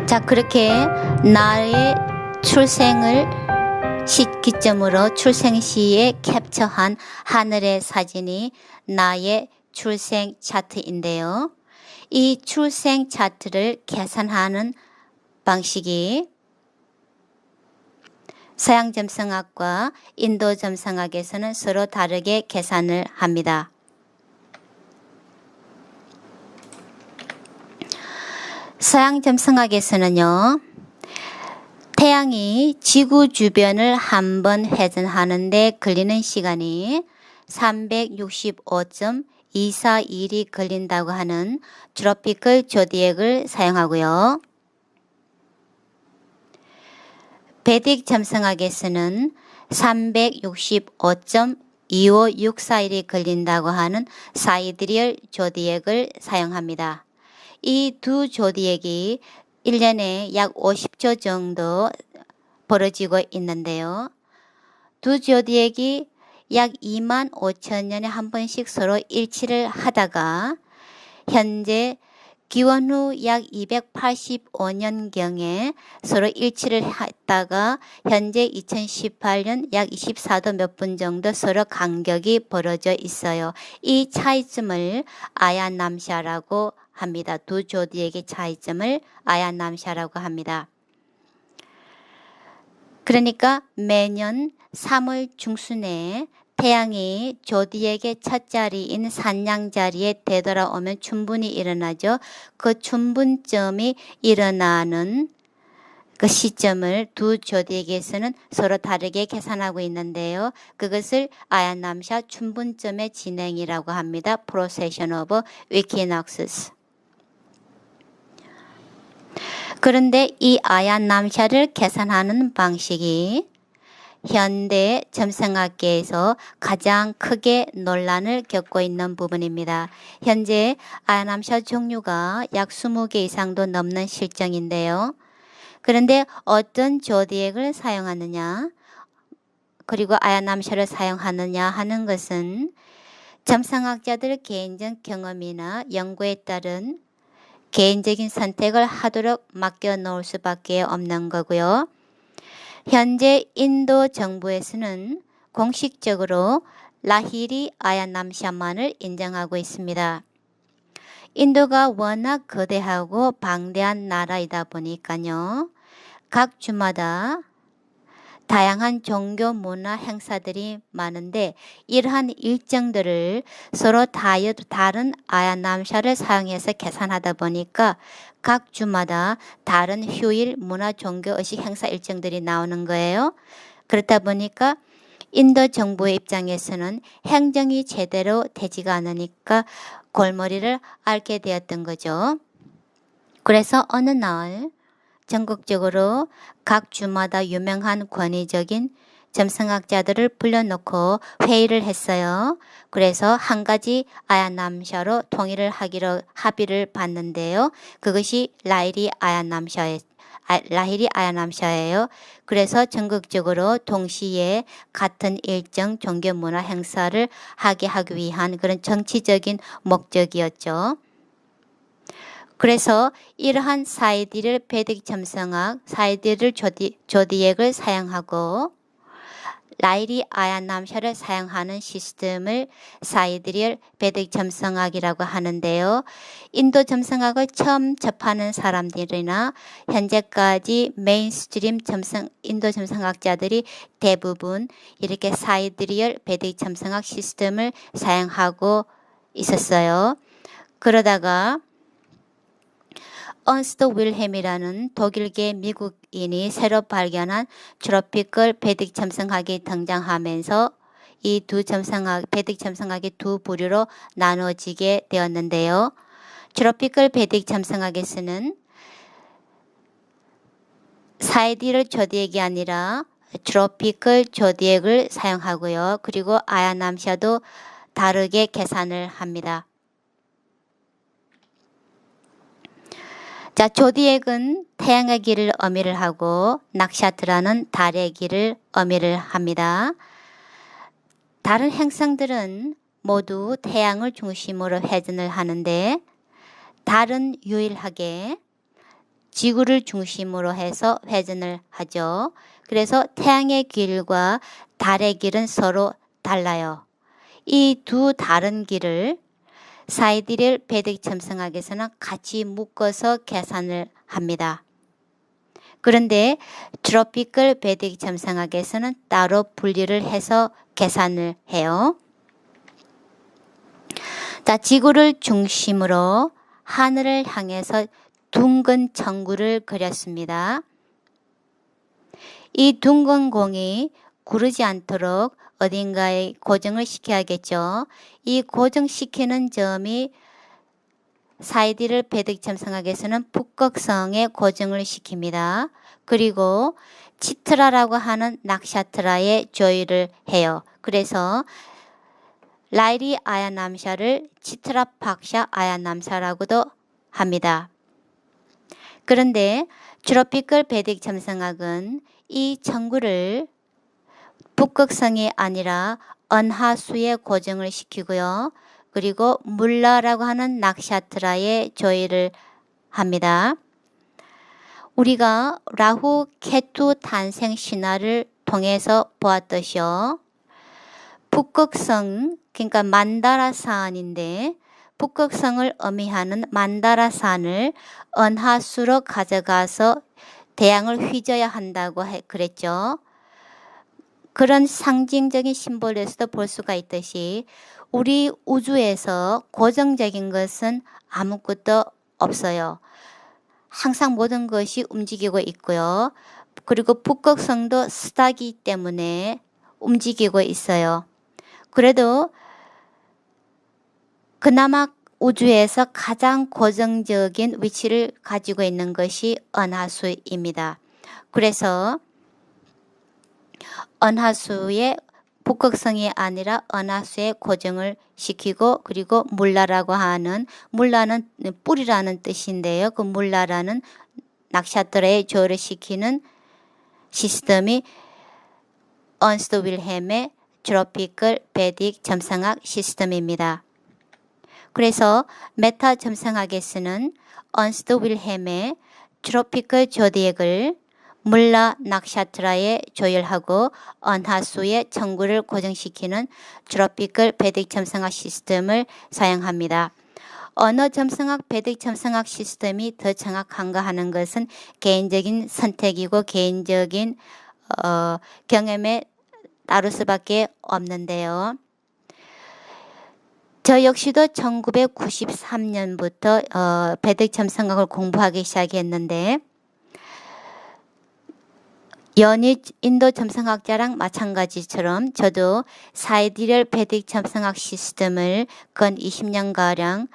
자, 그렇게 나의 출생을 시기점으로 출생 시에 캡처한 하늘의 사진이 나의 출생 차트인데요. 이 출생 차트를 계산하는 방식이 서양 점성학과 인도 점성학에서는 서로 다르게 계산을 합니다. 서양 점성학에서는요, 태양이 지구 주변을 한 번 회전하는데 걸리는 시간이 365.241이 걸린다고 하는 트로피컬 조디액을 사용하고요. 베딕 점성학에서는 365.25641이 걸린다고 하는 사이드리얼 조디액을 사용합니다. 이 두 조디액이 1년에 약 50초 정도 벌어지고 있는데요. 두 조디액이 약 25,000년에 한 번씩 서로 일치를 하다가 현재 기원 후 약 285년경에 서로 일치를 했다가 현재 2018년 약 24도 몇 분 정도 서로 간격이 벌어져 있어요. 이 차이점을 아야남샤라고 합니다. 두 조디액의 차이점을 아야남샤라고 합니다. 그러니까 매년 3월 중순에 태양이 조디액의 첫 자리인 산양 자리에 되돌아오면 춘분이 일어나죠. 그 춘분점이 일어나는 그 시점을 두 조디액에서는 서로 다르게 계산하고 있는데요. 그것을 아야남샤 춘분점의 진행이라고 합니다. Precession of Equinoxes. 그런데 이 아야남샤를 계산하는 방식이 현대 점성학계에서 가장 크게 논란을 겪고 있는 부분입니다. 현재 아야남샤 종류가 약 20개 이상도 넘는 실정인데요. 그런데 어떤 조디액을 사용하느냐, 그리고 아야남샤를 사용하느냐 하는 것은 점성학자들 개인적 경험이나 연구에 따른 개인적인 선택을 하도록 맡겨놓을 수밖에 없는 거고요. 현재 인도 정부에서는 공식적으로 라히리 아야남샤만을 인정하고 있습니다. 인도가 워낙 거대하고 방대한 나라이다 보니까요. 각 주마다 다양한 종교 문화 행사들이 많은데 이러한 일정들을 서로 다른 아야남샤를 사용해서 계산하다 보니까 각 주마다 다른 휴일 문화 종교 의식 행사 일정들이 나오는 거예요. 그렇다 보니까 인도 정부의 입장에서는 행정이 제대로 되지가 않으니까 골머리를 앓게 되었던 거죠. 그래서 어느 날 전국적으로 각 주마다 유명한 권위적인 점성학자들을 불러놓고 회의를 했어요. 그래서 한 가지 아야남샤로 통일을 하기로 합의를 봤는데요. 그것이 라히리 아야남샤예요. 그래서 전국적으로 동시에 같은 일정 종교 문화 행사를 하게 하기 위한 그런 정치적인 목적이었죠. 그래서 이러한 사이디를 베딕 점성학, 사이디를 조디액을 사용하고 라히리 아야남샤를 사용하는 시스템을 사이디를 베딕 점성학이라고 하는데요. 인도 점성학을 처음 접하는 사람들이나 현재까지 메인스트림 인도 점성학자들이 대부분 이렇게 사이디리얼 베딕 점성학 시스템을 사용하고 있었어요. 그러다가 언스트 윌헬이라는 독일계 미국인이 새로 발견한 트로피컬 베딕 점성학이 등장하면서 이 두 베딕 점성학이 두 부류로 나눠지게 되었는데요. 트로피컬 베딕 점성학에서는 사이디럴 조디액이 아니라 트로피컬 조디액을 사용하고요. 그리고 아야남샤도 다르게 계산을 합니다. 자, 조디액은 태양의 길을 의미를 하고 낙샤트라는 달의 길을 의미를 합니다. 다른 행성들은 모두 태양을 중심으로 회전을 하는데 달은 유일하게 지구를 중심으로 해서 회전을 하죠. 그래서 태양의 길과 달의 길은 서로 달라요. 이 두 다른 길을 사이디릴 베딕 점성학에서는 같이 묶어서 계산을 합니다. 그런데 트로피컬 베딕 점성학에서는 따로 분리를 해서 계산을 해요. 자, 지구를 중심으로 하늘을 향해서 둥근 천구를 그렸습니다. 이 둥근 공이 구르지 않도록 어딘가에 고정을 시켜야겠죠. 이 고정시키는 점이 사이디를 베딕 점성학에서는 북극성에 고정을 시킵니다. 그리고 치트라라고 하는 낚샤트라에 조율을 해요. 그래서 라이리 아야남샤를 치트라 박샤 아야남샤라고도 합니다. 그런데 트로피컬 베딕 점성학은 이 천구를 북극성이 아니라 은하수에 고정을 시키고요. 그리고 물라라고 하는 낚샤트라에 조율을 합니다. 우리가 라후 케투 탄생 신화를 통해서 보았듯이요. 북극성, 그러니까 만다라산인데 북극성을 의미하는 만다라산을 은하수로 가져가서 태양을 휘저어야 한다고 그랬죠. 그런 상징적인 심볼에서도 볼 수가 있듯이 우리 우주에서 고정적인 것은 아무것도 없어요. 항상 모든 것이 움직이고 있고요. 그리고 북극성도 스타기 때문에 움직이고 있어요. 그래도 그나마 우주에서 가장 고정적인 위치를 가지고 있는 것이 은하수입니다. 그래서 은하수에 북극성이 아니라 은하수에 고정을 시키고 그리고 물라라고 하는 물라는 뿌리라는 뜻인데요. 그 물라라는 낚샤트라에 조율을 시키는 시스템이 언스트 윌헬의 트로피컬 베딕 점성학 시스템입니다. 그래서 메타 점성학에서는 언스트 윌헬의 트로피컬 조디액을 물라 낚샤트라에 조율하고 은하수의 천구를 고정시키는 트로피컬 베딕 점성학 시스템을 사용합니다. 어느 점성학 베딕 점성학 시스템이 더 정확한가 하는 것은 개인적인 선택이고 개인적인 경험에 따를 수밖에 없는데요. 저 역시도 1993년부터 베딕 점성학을 공부하기 시작했는데 연희 인도 점성학자랑 마찬가지처럼 저도 사이디럴 베딕 점성학 시스템을 근 20년가량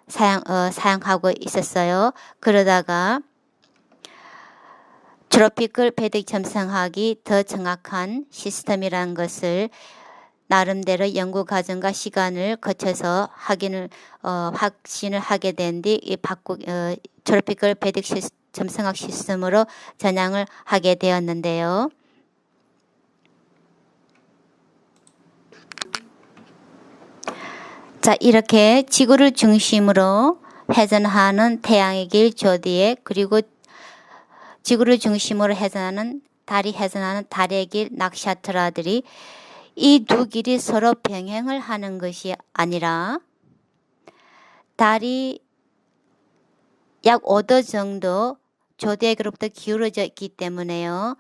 사용하고 있었어요. 그러다가 트로피컬 베딕 점성학이 더 정확한 시스템이라는 것을 나름대로 연구 과정과 시간을 거쳐서 확신을 하게 된 뒤 트로피컬 베딕 점성학 시스템으로 전향을 하게 되었는데요. 자, 이렇게 지구를 중심으로 회전하는 태양의 길 조디에 그리고 지구를 중심으로 회전하는 달의 길 낚샤트라들이 이 두 길이 서로 병행을 하는 것이 아니라 달이 약 5도 정도 조디액으로부터 기울어져 있기 때문에요.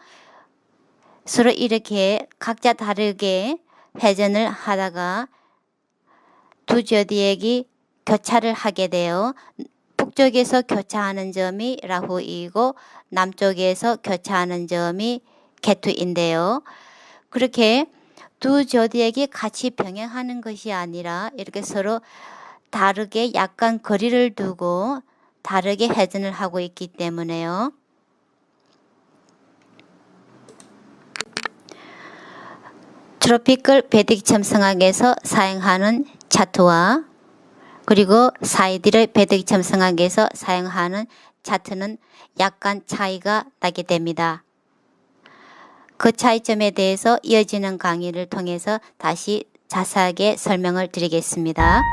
서로 이렇게 각자 다르게 회전을 하다가 두 조디액이 교차를 하게 돼요. 북쪽에서 교차하는 점이 라후이고 남쪽에서 교차하는 점이 케투인데요. 그렇게 두 조디액이 같이 병행하는 것이 아니라 이렇게 서로 다르게 약간 거리를 두고 다르게 회전을 하고 있기 때문에요. 트로피컬 베딕 점성학에서 사용하는 차트와 그리고 사이디럴 베딕 점성학에서 사용하는 차트는 약간 차이가 나게 됩니다. 그 차이점에 대해서 이어지는 강의를 통해서 다시 자세하게 설명을 드리겠습니다.